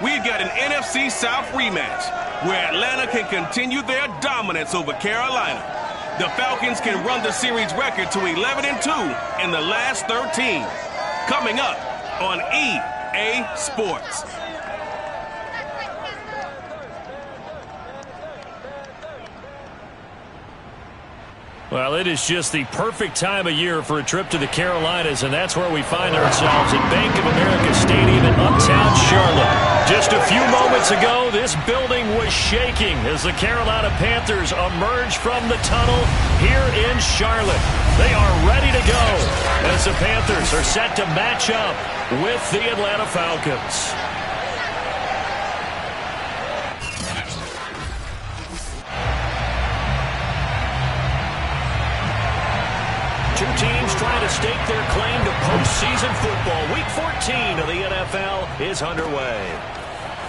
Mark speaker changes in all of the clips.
Speaker 1: we've got an NFC South rematch where Atlanta can continue their dominance over Carolina. The Falcons can run the series record to 11-2 in the last 13. Coming up on EA Sports.
Speaker 2: Well, it is just the perfect time of year for a trip to the Carolinas, and that's where we find ourselves at Bank of America Stadium in Uptown Charlotte. Just a few moments ago, this building was shaking as the Carolina Panthers emerge from the tunnel here in Charlotte. They are ready to go as the Panthers are set to match up with the Atlanta Falcons. Two teams trying to stake their claim to postseason football. Week 14 of the NFL is underway.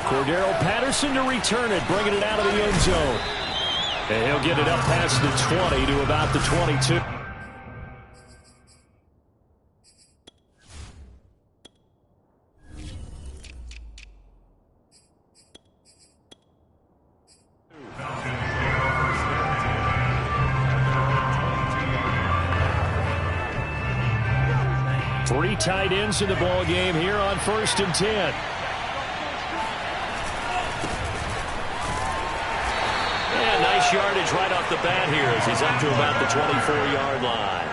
Speaker 2: Cordero Patterson to return it, bringing it out of the end zone. And he'll get it up past the 20 to about the 22. Three tight ends in the ball game here on 1st and 10. And nice yardage right off the bat here as he's up to about the 24-yard line.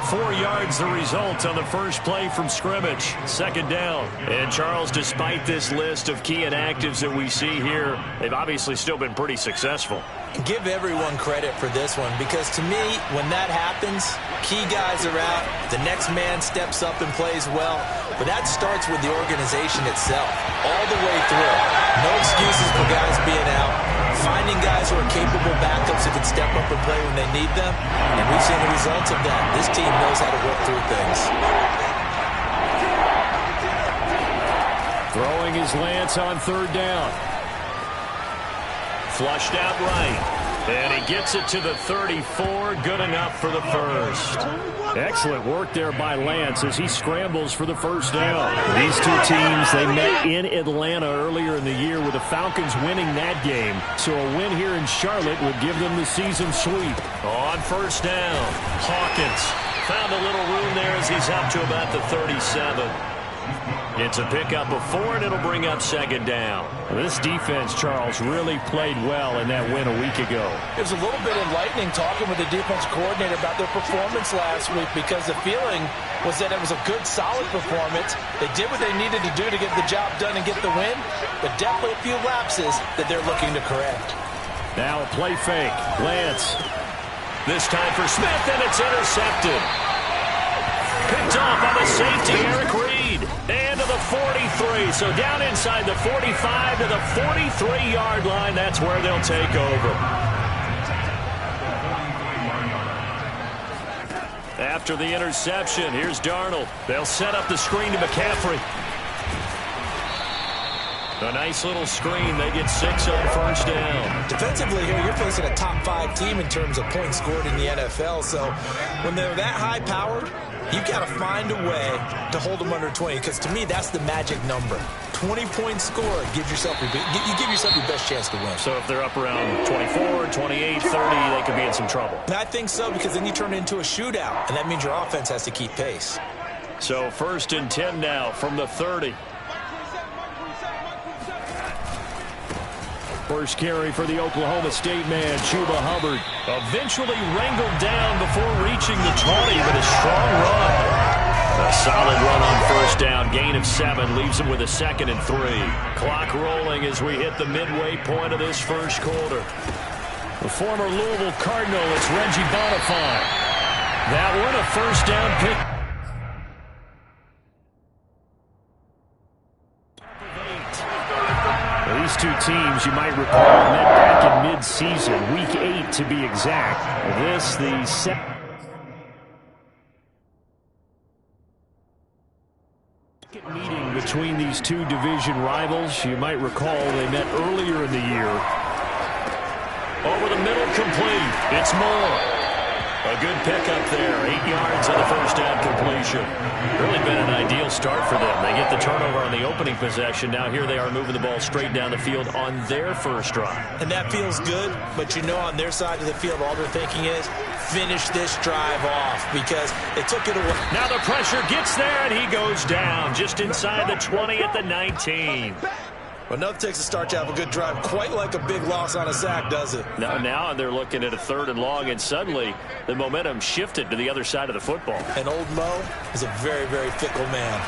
Speaker 2: 4 yards the result on the first play from scrimmage. 2nd down. And Charles, despite this list of key inactives that we see here, they've obviously still been pretty successful.
Speaker 3: Give everyone credit for this one, because to me, when that happens, key guys are out, the next man steps up and plays well, but that starts with the organization itself, all the way through. No excuses for guys being out, finding guys who are capable backups who can step up and play when they need them, and we've seen the results of that. This team knows how to work through things.
Speaker 2: Throwing his Lance on 3rd down. Flushed out right, and he gets it to the 34, good enough for the first. Excellent work there by Lance as he scrambles for the 1st down. These two teams, they met in Atlanta earlier in the year with the Falcons winning that game. So a win here in Charlotte would give them the season sweep. On 1st down, Hawkins found a little room there as he's up to about the 37. It's a pickup of 4, and it'll bring up 2nd down. This defense, Charles, really played well in that win a week ago.
Speaker 4: It was a little bit enlightening talking with the defense coordinator about their performance last week, because the feeling was that it was a good, solid performance. They did what they needed to do to get the job done and get the win, but definitely a few lapses that they're looking to correct.
Speaker 2: Now a play fake. Lance. This time for Smith, and it's intercepted. Picked off on the safety, Eric Reed. And to the 43. So down inside the 45 to the 43-yard line. That's where they'll take over. After the interception, here's Darnold. They'll set up the screen to McCaffrey. A nice little screen. They get 6 on 1st down.
Speaker 3: Defensively here, you're facing a top 5 team in terms of points scored in the NFL. So when they're that high-powered, you've got to find a way to hold them under 20, because to me, that's the magic number. 20 points scored, you give yourself your best chance to win.
Speaker 2: So if they're up around 24, 28, 30, they could be in some trouble.
Speaker 3: I think so, because then you turn it into a shootout, and that means your offense has to keep pace.
Speaker 2: So 1st and 10 now from the 30. First carry for the Oklahoma State man, Chuba Hubbard. Eventually wrangled down before reaching the 20 with a strong run. A solid run on 1st down. Gain of 7 leaves him with a 2nd and 3. Clock rolling as we hit the midway point of this 1st quarter. The former Louisville Cardinal, it's Reggie Bonifant. That one a 1st down pick. These two teams, you might recall, met back in mid-season, Week 8 to be exact. This, the second meeting between these two division rivals. You might recall they met earlier in the year. Over the middle, complete. It's Moore. A good pickup there. 8 yards on the first down completion. Really been an ideal start for them. They get the turnover on the opening possession. Now here they are moving the ball straight down the field on their first drive.
Speaker 3: And that feels good, but you know on their side of the field all they're thinking is finish this drive off because they took it away.
Speaker 2: Now the pressure gets there and he goes down just inside the 20 at the 19.
Speaker 3: Well, enough takes a start to have a good drive, quite like a big loss on a sack, does it?
Speaker 2: Now they're looking at a 3rd and long, and suddenly the momentum shifted to the other side of the football.
Speaker 3: And old Mo is a very, very fickle man.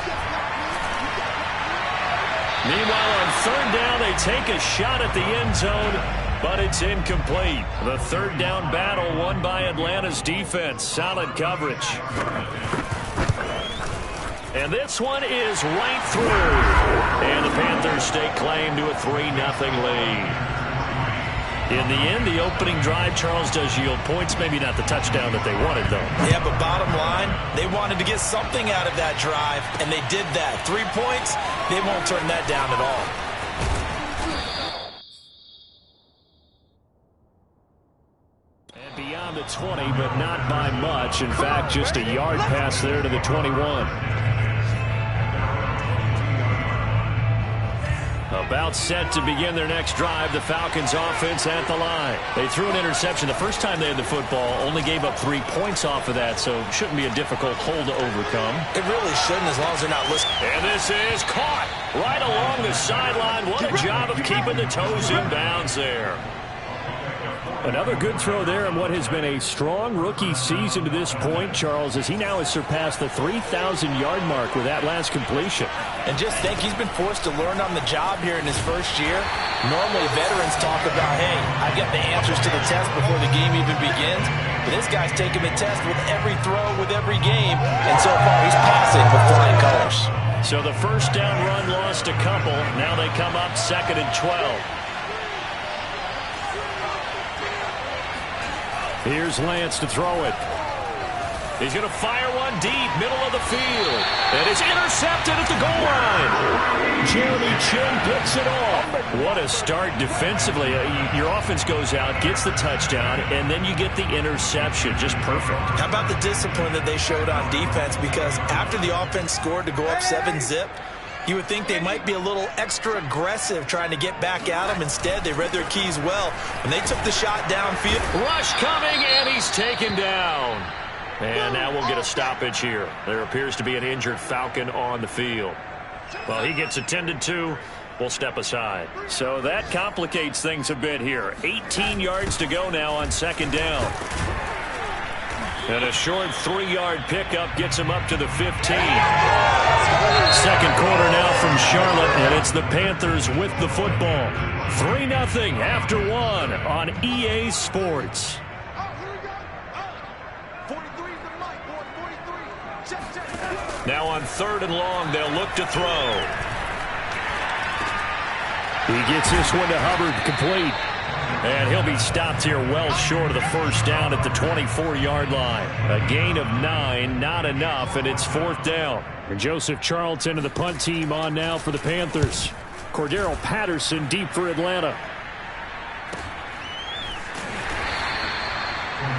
Speaker 2: Meanwhile, on 3rd down, they take a shot at the end zone, but it's incomplete. The 3rd down battle won by Atlanta's defense. Solid coverage. And this one is right through. And the Panthers stake claim to a 3-0 lead. In the end, the opening drive, Charles, does yield points. Maybe not the touchdown that they wanted, though.
Speaker 3: Yeah, but bottom line, they wanted to get something out of that drive, and they did that. 3 points, they won't turn that down at all.
Speaker 2: And beyond the 20, but not by much. In fact, just a yard pass there to the 21. About set to begin their next drive, the Falcons offense at the line. They threw an interception the first time they had the football, only gave up 3 points off of that, so it shouldn't be a difficult hole to overcome.
Speaker 3: It really shouldn't as long as they're not listening.
Speaker 2: And this is caught right along the sideline. What a job of keeping the toes in bounds there. Another good throw there in what has been a strong rookie season to this point, Charles, as he now has surpassed the 3,000-yard mark with that last completion.
Speaker 4: And just think, he's been forced to learn on the job here in his first year. Normally, veterans talk about, hey, I've got the answers to the test before the game even begins. But this guy's taking the test with every throw, with every game. And so far, he's passing with flying colors.
Speaker 2: So the first down run lost a couple. Now they come up 2nd and 12. Here's Lance to throw it. He's going to fire one deep, middle of the field. And it's intercepted at the goal line. Jeremy Chin picks it off. What a start defensively. Your offense goes out, gets the touchdown, and then you get the interception. Just perfect.
Speaker 3: How about the discipline that they showed on defense? Because after the offense scored to go up 7-zip, you would think they might be a little extra aggressive trying to get back at them. Instead, they read their keys well. When they took the shot downfield.
Speaker 2: Rush coming, and he's taken down. And now we'll get a stoppage here. There appears to be an injured Falcon on the field. Well, he gets attended to. We'll step aside. So that complicates things a bit here. 18 yards to go now on 2nd down. And a short 3-yard pickup gets him up to the 15. 2nd quarter now from Charlotte, and it's the Panthers with the football. 3-0 after 1 on EA Sports. Now on 3rd and long, they'll look to throw. He gets this one to Hubbard, complete. And he'll be stopped here well short of the first down at the 24-yard line. A gain of 9, not enough, and it's 4th down. And Joseph Charlton and the punt team on now for the Panthers. Cordero Patterson deep for Atlanta.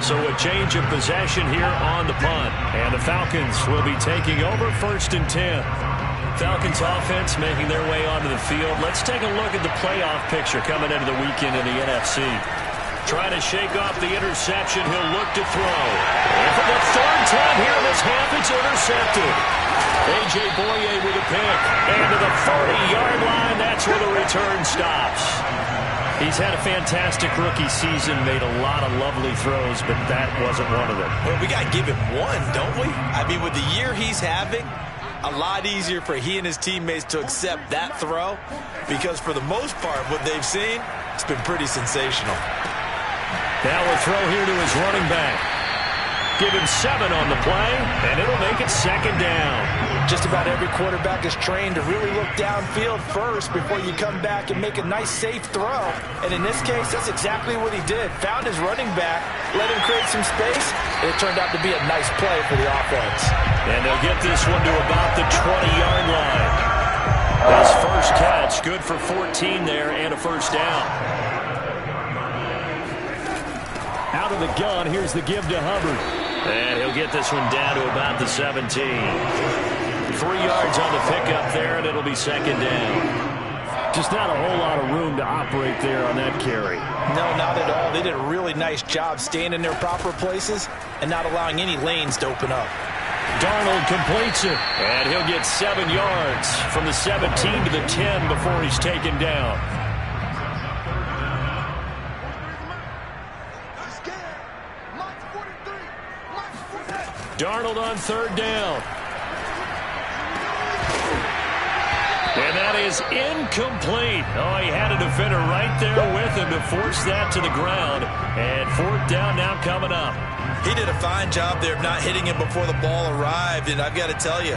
Speaker 2: So a change of possession here on the punt. And the Falcons will be taking over 1st and 10. Falcons offense making their way onto the field. Let's take a look at the playoff picture coming into the weekend in the NFC. Trying to shake off the interception. He'll look to throw. And for the 3rd time here in this half, it's intercepted. A.J. Boye with a pick. And to the 40-yard line, that's where the return stops. He's had a fantastic rookie season, made a lot of lovely throws, but that wasn't one of them.
Speaker 3: Well, we got to give him one, don't we? I mean, with the year he's having, a lot easier for he and his teammates to accept that throw because for the most part, what they've seen, it's been pretty sensational.
Speaker 2: Now a throw here to his running back. Give him 7 on the play, and it'll make it 2nd down.
Speaker 4: Just about every quarterback is trained to really look downfield first before you come back and make a nice, safe throw. And in this case, that's exactly what he did. Found his running back, let him create some space, and it turned out to be a nice play for the offense.
Speaker 2: And they'll get this one to about the 20-yard line. His first catch, good for 14 there, and a 1st down. Out of the gun, here's the give to Hubbard.
Speaker 5: And he'll get this one down to about the 17. 3 yards on the pickup there, and it'll be second down.
Speaker 2: Just not a whole lot of room to operate there on that carry.
Speaker 4: No, not at all. They did a really nice job staying in their proper places and not allowing any lanes to open up.
Speaker 2: Darnold completes it.
Speaker 5: And he'll get 7 yards from the 17 to the 10 before he's taken down. Darnold on third down. And that is incomplete. Oh, he had a defender right there with him to force that to the ground. And fourth down now coming up.
Speaker 3: He did a fine job there of not hitting him before the ball arrived. And I've got to tell you,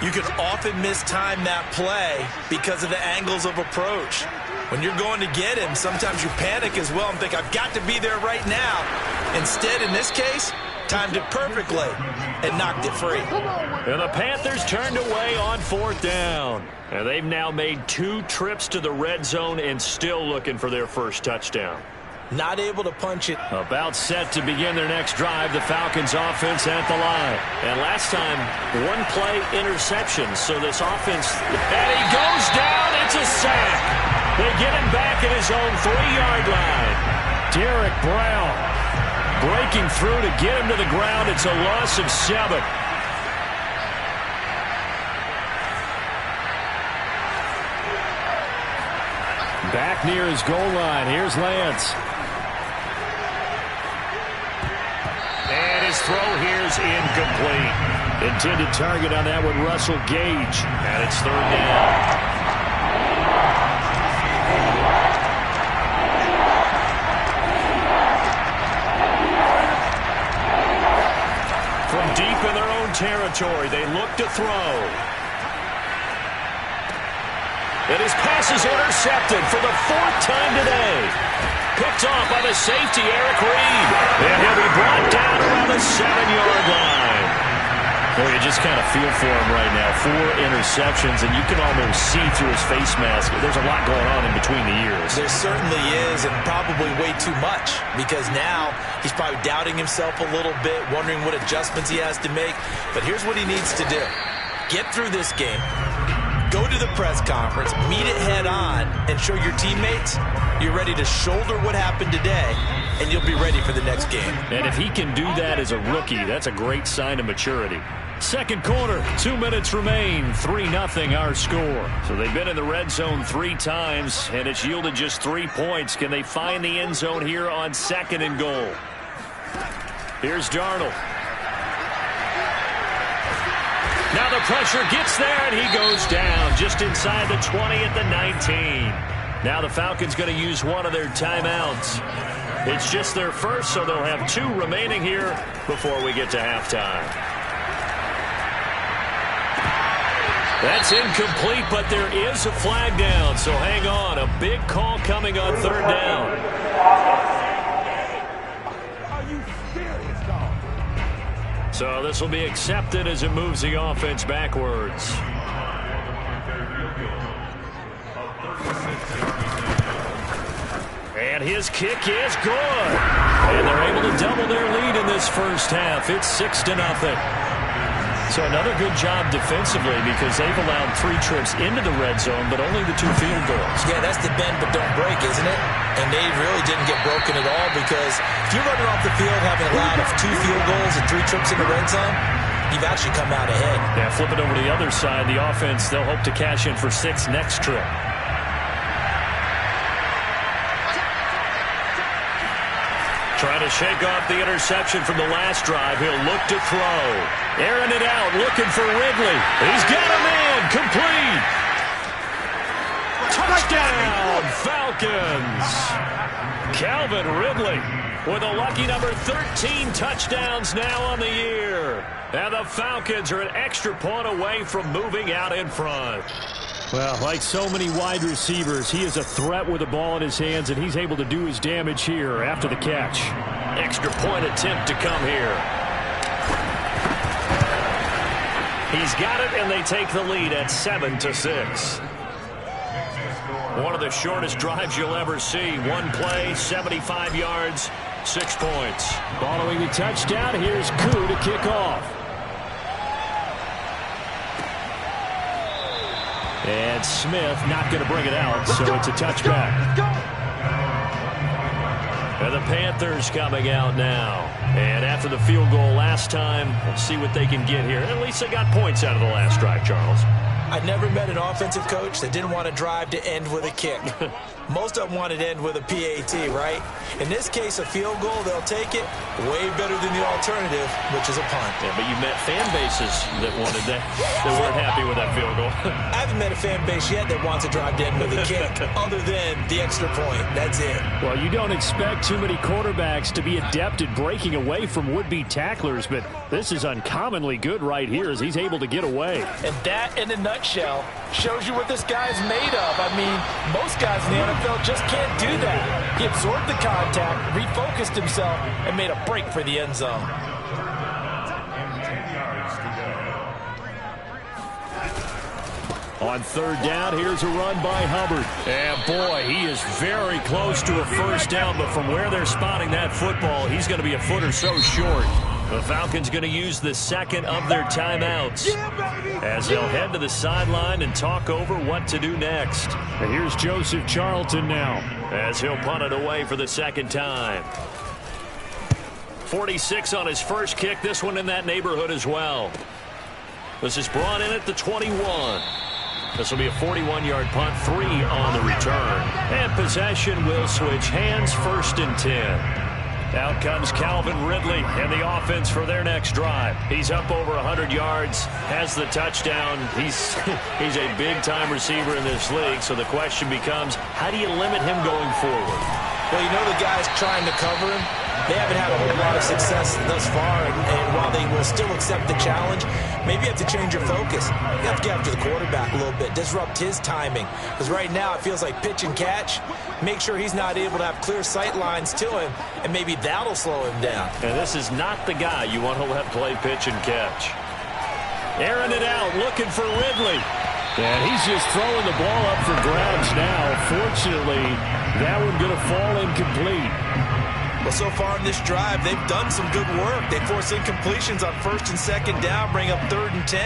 Speaker 3: you can often mistime that play because of the angles of approach. When you're going to get him, sometimes you panic as well and think, I've got to be there right now. Instead, in this case, timed it perfectly and knocked it free.
Speaker 5: And the Panthers turned away on fourth down. And they've now made 2 trips to the red zone and still looking for their first touchdown.
Speaker 4: Not able to punch it.
Speaker 2: About set to begin their next drive, the Falcons offense at the line.
Speaker 5: And last time, 1 play interception. So this offense, and he goes down. It's a sack. They get him back at his own 3-yard line.
Speaker 2: Derek Brown breaking through to get him to the ground. It's a loss of 7. Back near his goal line. Here's Lance.
Speaker 5: And his throw here's incomplete.
Speaker 2: Intended target on that one, Russell Gage.
Speaker 5: And it's third down. From deep in their own territory, they look to throw. And his pass is intercepted for the 4th time today. Picked off by the safety, Eric Reed. And he'll be brought down around the 7-yard line.
Speaker 2: Well, you just kind of feel for him right now. 4 interceptions, and you can almost see through his face mask. There's a lot going on in between the ears.
Speaker 3: There certainly is, and probably way too much, because now he's probably doubting himself a little bit, wondering what adjustments he has to make. But here's what he needs to do. Get through this game. Go to the press conference, meet it head on, and show your teammates you're ready to shoulder what happened today, and you'll be ready for the next game.
Speaker 2: And if he can do that as a rookie, that's a great sign of maturity. Second quarter, 2 minutes remain, 3-0 our score.
Speaker 5: So they've been in the red zone 3 times, and it's yielded just 3 points. Can they find the end zone here on 2nd and goal? Here's Darnold. Now the pressure gets there, and he goes down just inside the 20 at the 19. Now the Falcons going to use one of their timeouts. It's just their first, so they'll have 2 remaining here before we get to halftime. That's incomplete, but there is a flag down, so hang on. A big call coming on 3rd down. So this will be accepted as it moves the offense backwards. And his kick is good. And they're able to double their lead in this first half. It's 6-0. So another good job defensively because they've allowed 3 trips into the red zone, but only the 2 field goals.
Speaker 3: Yeah, that's the bend but don't break, isn't it? And they really didn't get broken at all because if you're running off the field having allowed 2 field goals and 3 trips in the red zone, you've actually come out ahead.
Speaker 2: Yeah, flip it over to the other side. The offense, they'll hope to cash in for 6 next trip.
Speaker 5: Trying to shake off the interception from the last drive. He'll look to throw. Airing it out, looking for Ridley. He's got a man, complete. Touchdown, Falcons. Calvin Ridley with a lucky number 13 touchdowns now on the year. And the Falcons are an extra point away from moving out in front.
Speaker 2: Well, like so many wide receivers, he is a threat with the ball in his hands, and he's able to do his damage here after the catch.
Speaker 5: Extra point attempt to come here. He's got it, and they take the lead at 7-6. One of the shortest drives you'll ever see. 1 play, 75 yards. 6 points.
Speaker 2: Following the touchdown, here's Koo to kick off. And Smith not going to bring it out, so it's a touchback.
Speaker 5: And the Panthers coming out now. And after the field goal last time, we'll see what they can get here. At least they got points out of the last drive, Charles.
Speaker 3: I never met an offensive coach that didn't want to drive to end with a kick. Most of them wanted to end with a PAT, right? In this case, a field goal, they'll take it way better than the alternative, which is a punt.
Speaker 5: Yeah, but you met fan bases that wanted that weren't happy with that field goal.
Speaker 3: I haven't met a fan base yet that wants to drive to end with a kick, other than the extra point. That's it.
Speaker 2: Well, you don't expect too many quarterbacks to be adept at breaking away from would-be tacklers, but this is uncommonly good right here as he's able to get away.
Speaker 4: And that, in a nutshell, shows you what this guy's made of. I mean, most guys in the NFL just can't do that. He absorbed the contact, refocused himself, and made a break for the end zone.
Speaker 2: On third down, here's a run by Hubbard.
Speaker 5: And boy, he is very close to a first down, but from where they're spotting that football, he's going to be a foot or so short. The Falcons going to use the second of their timeouts as they'll head to the sideline and talk over what to do next.
Speaker 2: And here's Joseph Charlton now,
Speaker 5: as he'll punt it away for the second time. 46 on his first kick, this one in that neighborhood as well. This is brought in at the 21. This will be a 41-yard punt, 3 on the return. And possession will switch hands, 1st and 10. Out comes Calvin Ridley and the offense for their next drive. He's up over 100 yards, has the touchdown. He's a big-time receiver in this league, so the question becomes, how do you limit him going forward?
Speaker 3: Well, you know the guys trying to cover him. They haven't had a whole lot of success thus far, and while they will still accept the challenge, maybe you have to change your focus. You have to get after the quarterback a little bit, disrupt his timing. Because right now it feels like pitch and catch. Make sure he's not able to have clear sight lines to him, and maybe that'll slow him down.
Speaker 5: And this is not the guy you want to let play pitch and catch. Airing it out, looking for Ridley.
Speaker 2: And he's just throwing the ball up for grabs now. Fortunately, that one going to fall incomplete.
Speaker 3: Well, so far in this drive, they've done some good work. They force incompletions on 1st and 2nd down, bring up 3rd and 10.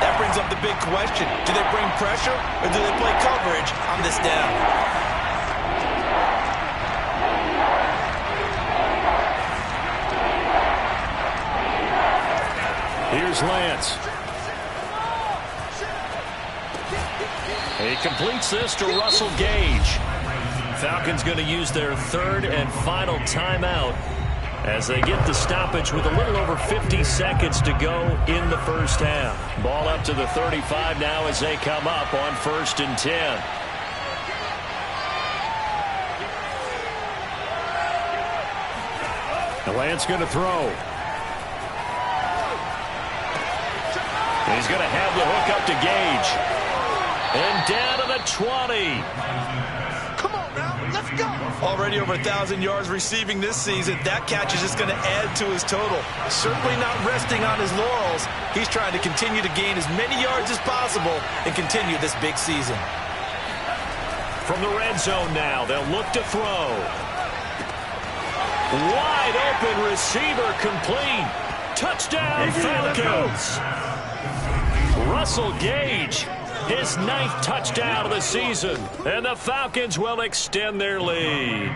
Speaker 3: That brings up the big question. Do they bring pressure or do they play coverage on this down?
Speaker 2: Here's Lance.
Speaker 5: He completes this to Russell Gage. Falcons going to use their 3rd and final timeout as they get the stoppage with a little over 50 seconds to go in the first half. Ball up to the 35 now as they come up on 1st and 10.
Speaker 2: The Lance going to throw.
Speaker 5: He's going to have the hook up to Gage. And down to the 20.
Speaker 3: Let's go. Already over 1,000 yards receiving this season. That catch is just going to add to his total. Certainly not resting on his laurels. He's trying to continue to gain as many yards as possible and continue this big season.
Speaker 5: From the red zone now, they'll look to throw. Wide open receiver complete. Touchdown Falcons. Russell Gage. His 9th touchdown of the season, and the Falcons will extend their lead.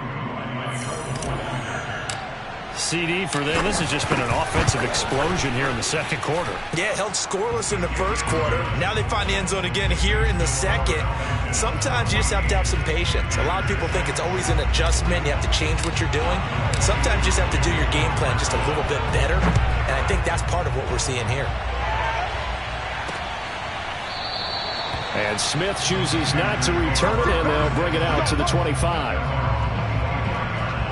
Speaker 2: CD for them. This has just been an offensive explosion here in the second quarter.
Speaker 3: Yeah, held scoreless in the first quarter. Now they find the end zone again here in the second. Sometimes you just have to have some patience. A lot of people think it's always an adjustment. You have to change what you're doing. Sometimes you just have to do your game plan just a little bit better, and I think that's part of what we're seeing here.
Speaker 2: And Smith chooses not to return it, and they'll bring it out to the 25.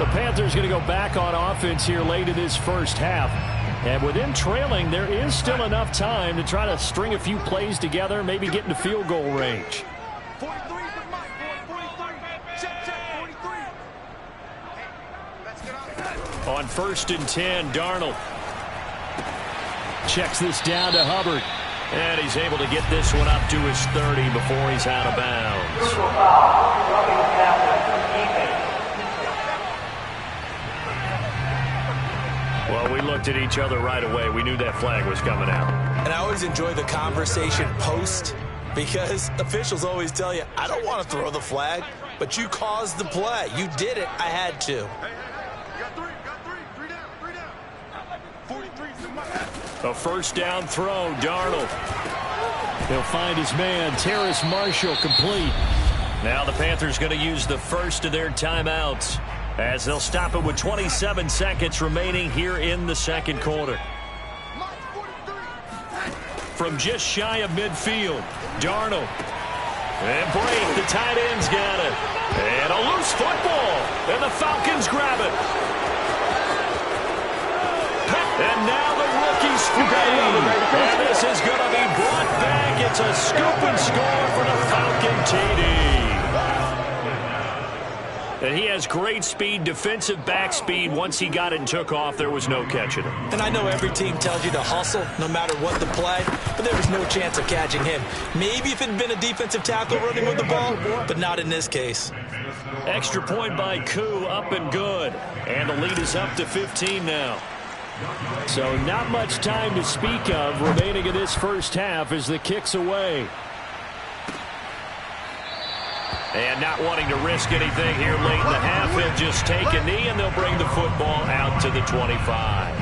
Speaker 2: The Panthers going to go back on offense here late in this first half. And with them trailing, there is still enough time to try to string a few plays together, maybe get into field goal range.
Speaker 6: 43 for Mike, 43. Check, 43. Let's get
Speaker 5: on 1st and 10, Darnold.
Speaker 2: Checks this down to Hubbard.
Speaker 5: And he's able to get this one up to his 30 before he's out of bounds. Well, we looked at each other right away. We knew that flag was coming out.
Speaker 3: And I always enjoy the conversation post because officials always tell you, I don't want to throw the flag, but you caused the play. You did it. I had to.
Speaker 6: Got three down. 43's the mark.
Speaker 2: A first down throw, Darnold. He'll find his man, Terrace Marshall, complete.
Speaker 5: Now the Panthers going to use the first of their timeouts as they'll stop it with 27 seconds remaining here in the second quarter. From just shy of midfield, Darnold. And break, the tight end's got it. And a loose football, and the Falcons grab it. And now the rookie screen. And this is going to be brought back. It's a scoop and score for the Falcon TD. And he has great speed, defensive back speed. Once he got it and took off, there was no catching him.
Speaker 3: And I know every team tells you to hustle no matter what the play, but there was no chance of catching him. Maybe if it had been a defensive tackle running with the ball, but not in this case.
Speaker 5: Extra point by Koo, up and good. And the lead is up to 15 now.
Speaker 2: So not much time to speak of remaining in this first half as the kick's away.
Speaker 5: And not wanting to risk anything here late in the half, he'll just take a knee and they'll bring the football out to the 25.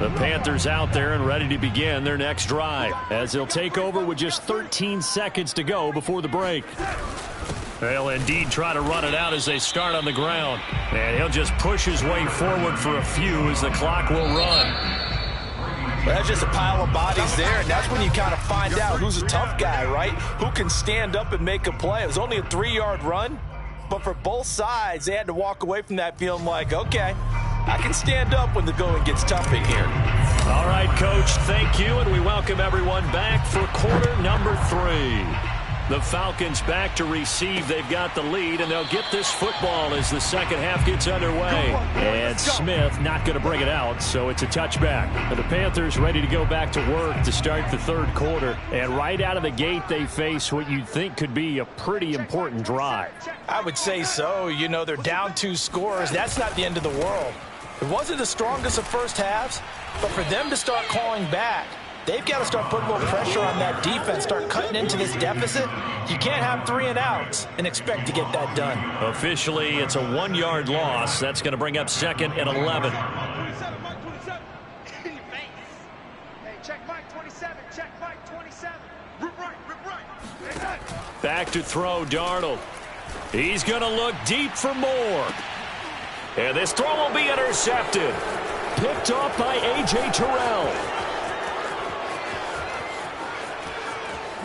Speaker 5: The Panthers out there and ready to begin their next drive as they'll take over with just 13 seconds to go before the break. They'll indeed try to run it out as they start on the ground. And he'll just push his way forward for a few as the clock will run.
Speaker 4: Well, that's just a pile of bodies there, and that's when you kind of find out who's a tough guy, right? Who can stand up and make a play. It was only a 3-yard run, but for both sides, they had to walk away from that feeling like, okay, I can stand up when the going gets tough in here.
Speaker 5: All right, Coach, thank you, and we welcome everyone back for quarter number 3. The Falcons back to receive. They've got the lead, and they'll get this football as the second half gets underway. And Smith not going to bring it out, so it's a touchback. And the Panthers ready to go back to work to start the third quarter. And right out of the gate, they face what you'd think could be a pretty important drive.
Speaker 4: I would say so. You know, they're down 2 scores. That's not the end of the world. It wasn't the strongest of first halves, but for them to start clawing back, they've got to start putting a little pressure on that defense, start cutting into this deficit. You can't have 3 and outs and expect to get that done.
Speaker 5: Officially, it's a 1-yard loss. That's going to bring up second and 11.
Speaker 6: 27, Mike 27. Hey, check Mike 27. Check Mike 27. Rip right.
Speaker 5: Back to throw, Darnold. He's going to look deep for more. And this throw will be intercepted.
Speaker 2: Picked off by A.J. Terrell.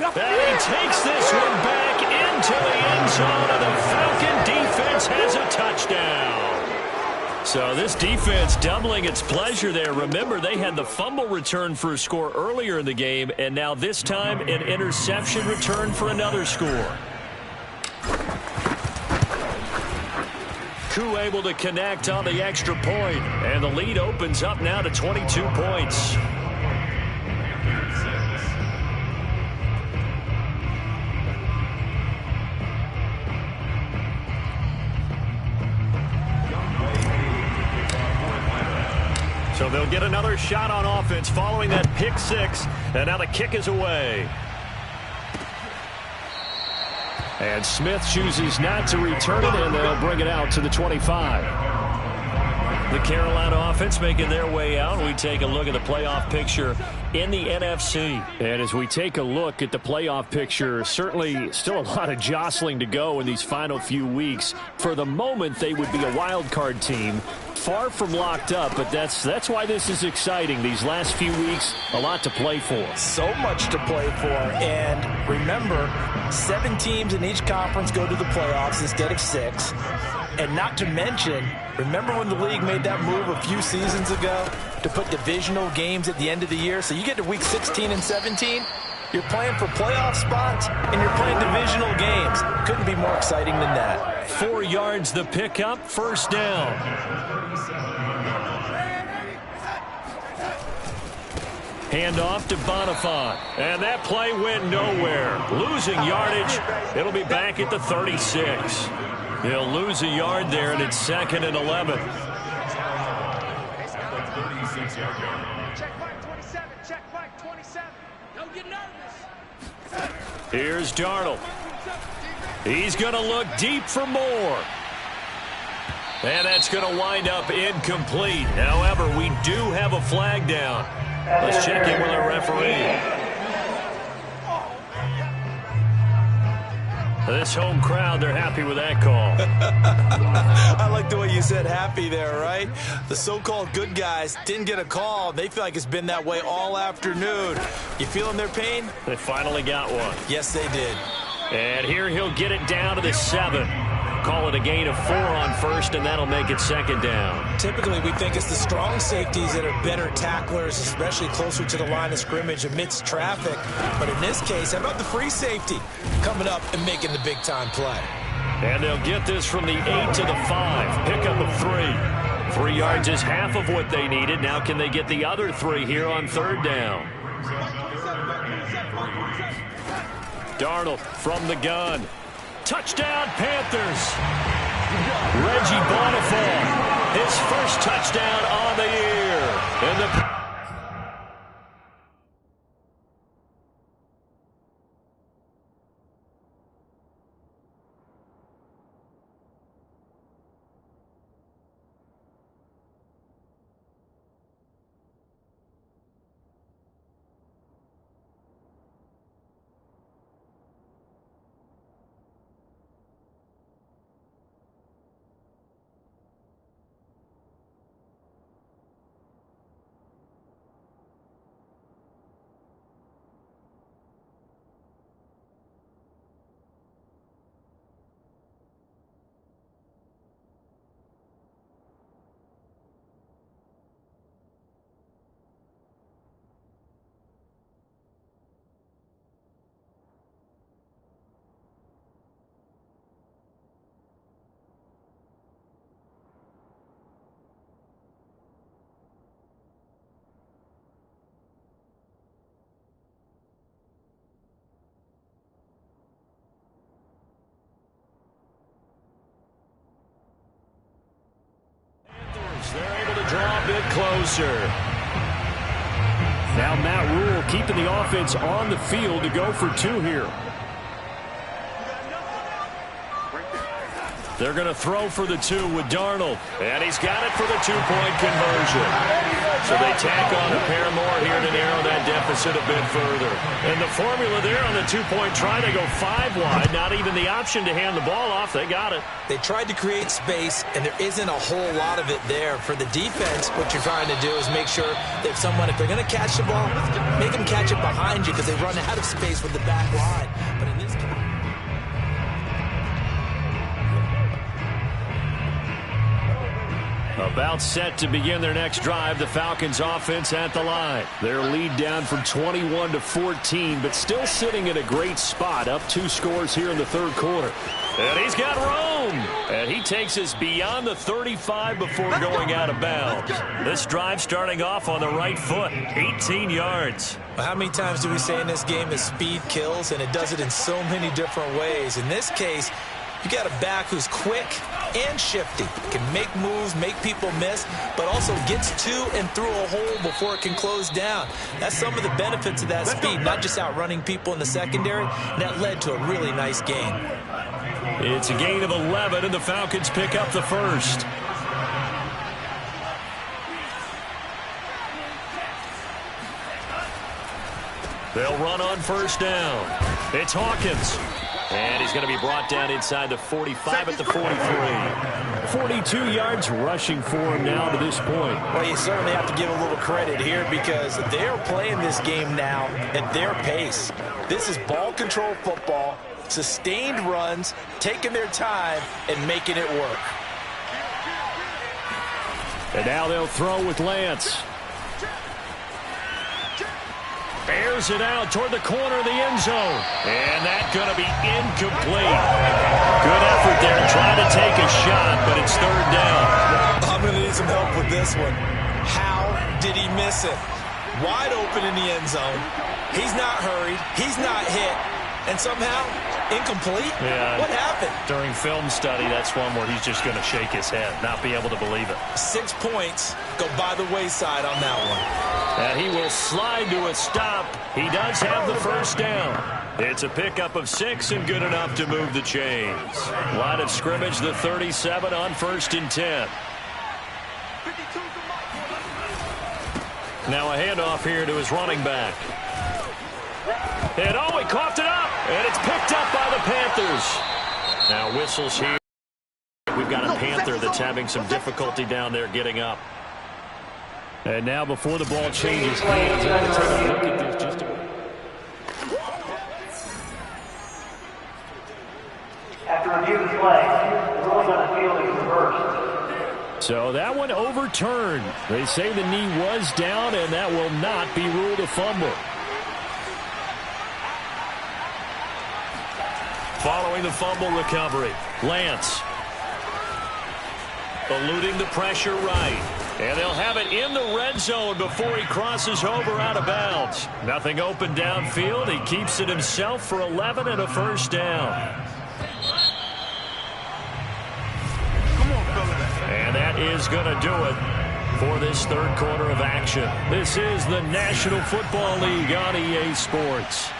Speaker 5: And he takes this one back into the end zone, and the Falcon defense has a touchdown. So this defense doubling its pleasure there. Remember, they had the fumble return for a score earlier in the game, and now this time an interception return for another score. Koo able to connect on the extra point, and the lead opens up now to 22 points. So they'll get another shot on offense following that pick 6, and now the kick is away.
Speaker 2: And Smith chooses not to return it, and they'll bring it out to the 25.
Speaker 5: The Carolina offense making their way out. We take a look at the playoff picture in the NFC.
Speaker 2: And as we take a look at the playoff picture, certainly still a lot of jostling to go in these final few weeks. For the moment, they would be a wild card team. Far from locked up, but that's why this is exciting. These last few weeks, a lot to play for.
Speaker 4: So much to play for. And remember, 7 teams in each conference go to the playoffs instead of 6. And not to mention, remember when the league made that move a few seasons ago to put divisional games at the end of the year? So you get to week 16 and 17, you're playing for playoff spots, and you're playing divisional games. Couldn't be more exciting than that.
Speaker 5: 4 yards the pickup, first down. Hand off to Bonifant. And that play went nowhere. Losing yardage. It'll be back at the 36. He'll lose a yard there, and it's second and 11.
Speaker 6: Check Mike 27. Check Mike 27. Don't get nervous.
Speaker 5: Here's Darnold. He's going to look deep for more. And that's going to wind up incomplete. However, we do have a flag down. Let's check in with our referee. This home crowd, they're happy with that call.
Speaker 3: I like the way you said happy there, right? The so-called good guys didn't get a call. They feel like it's been that way all afternoon. You feeling their pain?
Speaker 5: They finally got one.
Speaker 3: Yes, they did.
Speaker 5: And here he'll get it down to the 7. Call it a gain of 4 on first, and that'll make it second down.
Speaker 3: Typically, we think it's the strong safeties that are better tacklers, especially closer to the line of scrimmage amidst traffic. But in this case, how about the free safety coming up and making the big-time play?
Speaker 5: And they'll get this from the 8 to the 5. Pickup of 3. 3 yards is half of what they needed. Now can they get the other 3 here on third down? Darnold from the gun. Touchdown, Panthers. Reggie Bonifant, his first touchdown on the year. And the they're able to draw a bit closer. Now Matt Rule keeping the offense on the field to go for 2 here. They're going to throw for the 2 with Darnold. And he's got it for the 2-point conversion. So they tack on a pair more here to narrow that deficit a bit further. And the formula there on the 2-point try, they go 5 wide. Not even the option to hand the ball off. They got it.
Speaker 3: They tried to create space, and there isn't a whole lot of it there. For the defense, what you're trying to do is make sure that if they're going to catch the ball, make them catch it behind you because they run out of space with the back line. But in this case,
Speaker 5: about set to begin their next drive, the Falcons offense at the line. Their lead down from 21 to 14, but still sitting in a great spot, up 2 scores here in the third quarter. And he's got Rome. And he takes us beyond the 35 before going out of bounds. This drive starting off on the right foot, 18 yards.
Speaker 3: Well, how many times do we say in this game that speed kills, and it does it in so many different ways? In this case, you got a back who's quick and shifty, can make moves, make people miss, but also gets to and through a hole before it can close down. That's some of the benefits of that speed, not just outrunning people in the secondary. That led to a really nice gain.
Speaker 5: It's a gain of 11, and the Falcons pick up the first. They'll run on first down. It's Hawkins. And he's going to be brought down inside the 45 at the 43. 42 yards rushing for him now to this point.
Speaker 4: Well, you certainly have to give a little credit here because they're playing this game now at their pace. This is ball control football, sustained runs, taking their time, and making it work.
Speaker 5: And now they'll throw with Lance. Airs it out toward the corner of the end zone. And that's going to be incomplete. Good effort there trying to take a shot, but it's third down.
Speaker 3: I'm going to need some help with this one. How did he miss it? Wide open in the end zone. He's not hurried. He's not hit. and somehow incomplete?
Speaker 5: Yeah.
Speaker 3: What happened?
Speaker 5: During film study, that's one where he's just going to shake his head, not be able to believe it.
Speaker 3: 6 points go by the wayside on that one.
Speaker 5: And he will slide to a stop. He does have the first down. It's a pickup of 6 and good enough to move the chains. Line of scrimmage, the 37 on 1st and 10. Now a handoff here to his running back. And he coughed it up. And it's picked up by the Panthers. Now whistles here. We've got a Panther that's having some difficulty down there getting up. And now before the ball changes hands, I'm going to take a look at this just a minute.
Speaker 7: After review of the play, the ruling on the field is reversed.
Speaker 2: So that one overturned. They say the knee was down, and that will not be ruled a fumble.
Speaker 5: Following the fumble recovery, Lance eluding the pressure right. And they'll have it in the red zone before he crosses over out of bounds. Nothing open downfield. He keeps it himself for 11 and a first down. And that is going to do it for this third quarter of action. This is the National Football League on EA Sports.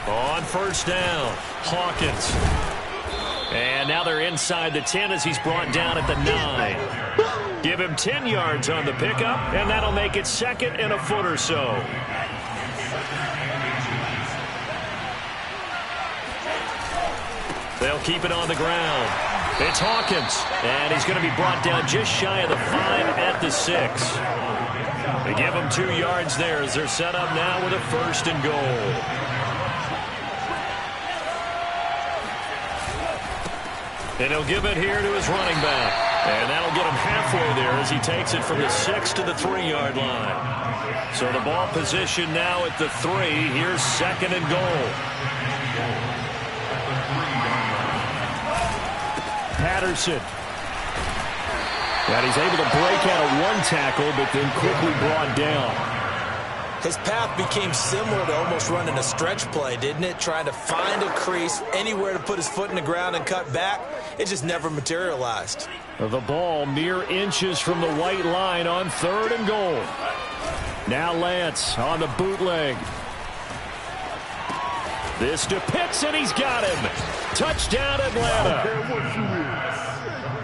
Speaker 5: On first down, Hawkins. And now they're inside the 10 as he's brought down at the 9. Give him 10 yards on the pickup, and that'll make it 2nd and a foot or so. They'll keep it on the ground. It's Hawkins, and he's going to be brought down just shy of the 5 at the 6. They give him 2 yards there as they're set up now with a 1st and goal. And he'll give it here to his running back. And that'll get him halfway there as he takes it from the 6 to the 3-yard line. So the ball position now at the 3. Here's 2nd and goal.
Speaker 2: Patterson. And he's able to break out of one tackle, but then quickly brought down.
Speaker 3: His path became similar to almost running a stretch play, didn't it? Trying to find a crease, anywhere to put his foot in the ground and cut back. It just never materialized.
Speaker 2: The ball mere inches from the white line on 3rd and goal. Now Lance on the bootleg. This to Pitts, and he's got him. Touchdown, Atlanta.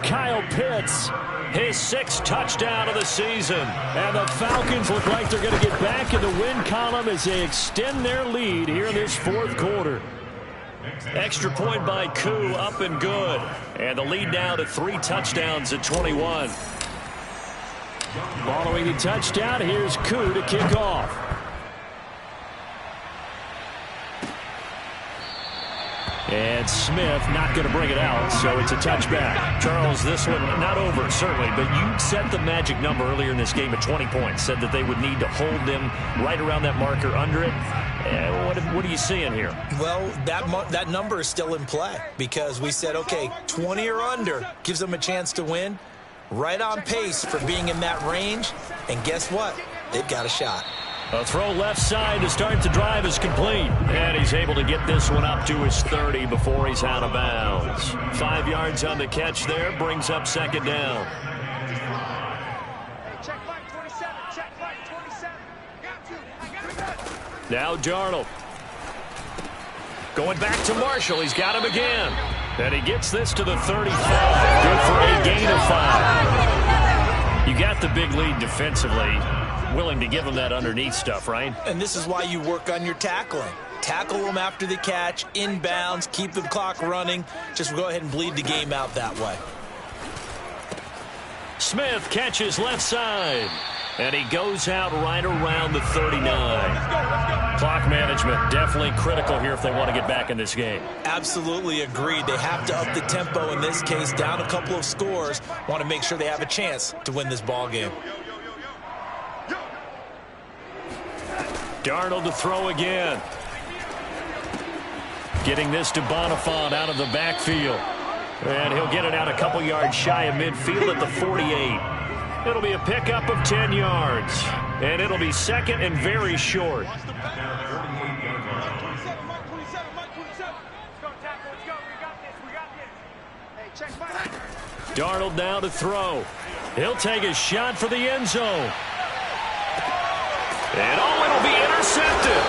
Speaker 2: Kyle Pitts, his 6th touchdown of the season. And the Falcons look like they're going to get back in the win column as they extend their lead here in this 4th quarter.
Speaker 5: Extra point by Koo, up and good. And the lead now to 3 touchdowns at 21.
Speaker 2: Following the touchdown, here's Koo to kick off. And Smith not going to bring it out, so it's a touchback.
Speaker 5: Charles, this one not over, certainly, but you set the magic number earlier in this game at 20 points. Said that they would need to hold them right around that marker under it. What are you seeing here?
Speaker 3: Well, that number is still in play because we said, okay, 20 or under gives them a chance to win. Right on pace for being in that range. And guess what? They've got a shot.
Speaker 5: A throw left side to start the drive is complete. And he's able to get this one up to his 30 before he's out of bounds. 5 yards on the catch there, brings up 2nd down.
Speaker 6: Hey, check Mike 27, check Mike 27. Got you.
Speaker 5: Now Darnold. Going back to Marshall. He's got him again. And he gets this to the 35. Good for a gain of 5. You got the big lead defensively. Willing to give him that underneath stuff, right?
Speaker 3: And this is why you work on your tackling. Tackle them after the catch, inbounds, keep the clock running. Just go ahead and bleed the game out that way.
Speaker 5: Smith catches left side. And he goes out right around the 39. Clock management definitely critical here if they want to get back in this game.
Speaker 3: Absolutely agreed. They have to up the tempo in this case, down a couple of scores. Want to make sure they have a chance to win this ball game.
Speaker 5: Darnold to throw again. Getting this to Bonifant out of the backfield. And he'll get it out a couple yards shy of midfield at the 48. It'll be a pickup of 10 yards. And it'll be second and very short. Darnold now to throw. He'll take a shot for the end zone. And it'll be intercepted.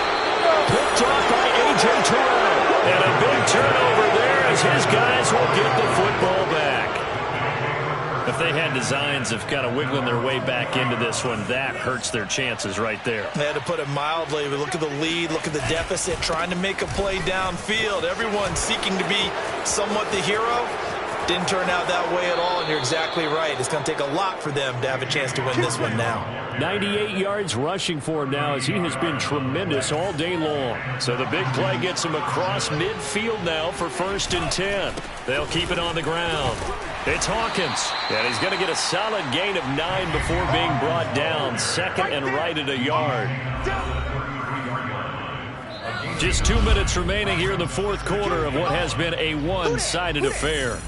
Speaker 5: Picked off by A.J. Terrell. And a big turnover there as his guys will get the football back. If they had designs of kind of wiggling their way back into this one, that hurts their chances right there.
Speaker 4: They had to put it mildly. Look at the lead, look at the deficit, trying to make a play downfield. Everyone seeking to be somewhat the hero. Didn't turn out that way at all, and you're exactly right. It's going to take a lot for them to have a chance to win this one now.
Speaker 5: 98 yards rushing for him now as he has been tremendous all day long. So the big play gets him across midfield now for 1st and 10. They'll keep it on the ground. It's Hawkins, and he's going to get a solid gain of 9 before being brought down. Second and right at a yard. Just 2 minutes remaining here in the fourth quarter of what has been a one-sided affair.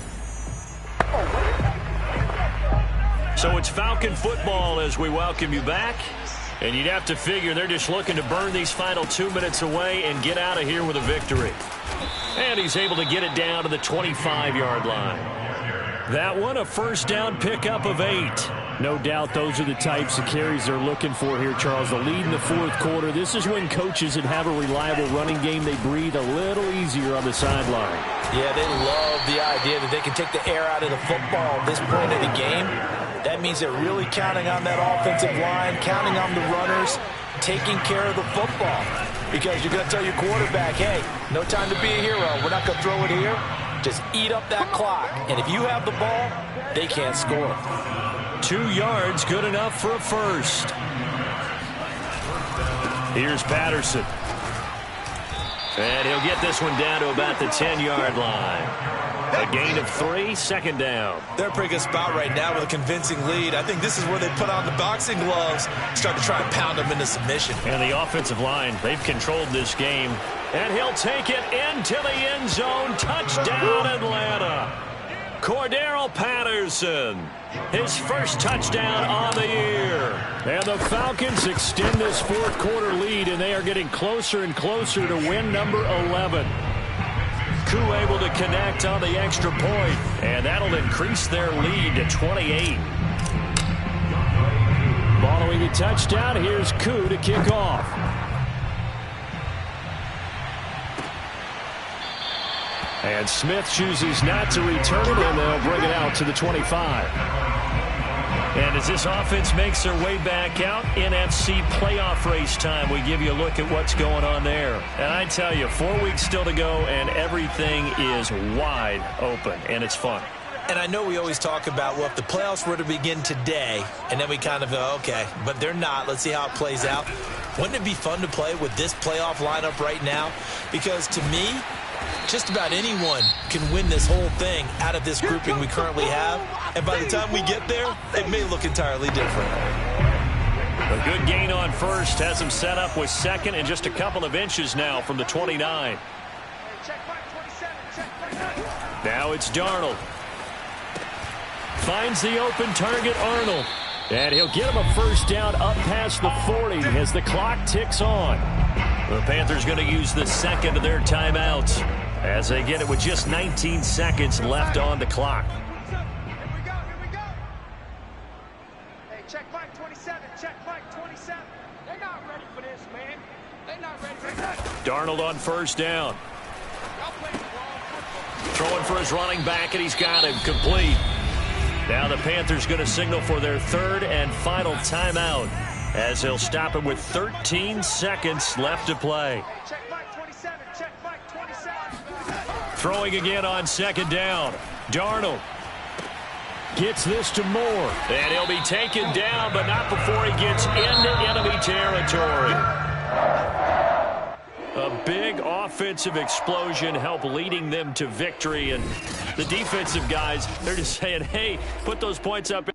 Speaker 5: So it's Falcon football as we welcome you back. And you'd have to figure they're just looking to burn these final 2 minutes away and get out of here with a victory. And he's able to get it down to the 25-yard line. That one, a first down pickup of 8. No doubt those are the types of carries they're looking for here, Charles. The lead in the fourth quarter. This is when coaches that have a reliable running game, they breathe a little easier on the sideline.
Speaker 4: Yeah, they love the idea that they can take the air out of the football at this point of the game. That means they're really counting on that offensive line, counting on the runners, taking care of the football. Because you're going to tell your quarterback, hey, no time to be a hero. We're not going to throw it here. Just eat up that clock. And if you have the ball, they can't score.
Speaker 5: 2 yards, good enough for a first. Here's Patterson. And he'll get this one down to about the 10-yard line. A gain of 3, second down.
Speaker 4: They're in a pretty good spot right now with a convincing lead. I think this is where they put on the boxing gloves, start to try and pound them into submission.
Speaker 5: And the offensive line, they've controlled this game. And he'll take it into the end zone. Touchdown, Atlanta. Cordero Patterson, his first touchdown on the year. And the Falcons extend this fourth quarter lead, and they are getting closer and closer to win number 11. Koo able to connect on the extra point, and that'll increase their lead to 28. Following the touchdown, here's Koo to kick off. And Smith chooses not to return it, and they'll bring it out to the 25. And as this offense makes their way back out, NFC playoff race time, we give you a look at what's going on there. And I tell you, 4 weeks still to go, and everything is wide open, and it's fun.
Speaker 4: And I know we always talk about, well, if the playoffs were to begin today, and then we kind of go, okay, but they're not. Let's see how it plays out. Wouldn't it be fun to play with this playoff lineup right now? Because to me, just about anyone can win this whole thing out of this grouping we currently have. And by the time we get there, it may look entirely different.
Speaker 5: A good gain on first has him set up with second and just a couple of inches now from the 29. Now it's Darnold. Finds the open target, Arnold. And he'll get him a first down up past the 40 as the clock ticks on. The Panthers going to use the second of their timeouts as they get it with just 19 seconds left on the clock.
Speaker 6: Here we go. Hey, check Mike 27, check Mike 27. They're not ready for this, man. They're not ready for this.
Speaker 5: Darnold on first down. Throwing for his running back, and he's got him complete. Now the Panthers going to signal for their third and final timeout as they'll stop it with 13 seconds left to play.
Speaker 6: Check Mike 27, check Mike 27.
Speaker 5: Throwing again on second down. Darnold gets this to Moore. And he'll be taken down, but not before he gets into enemy territory. A big offensive explosion helped leading them to victory. And the defensive guys, they're just saying, hey, put those points up.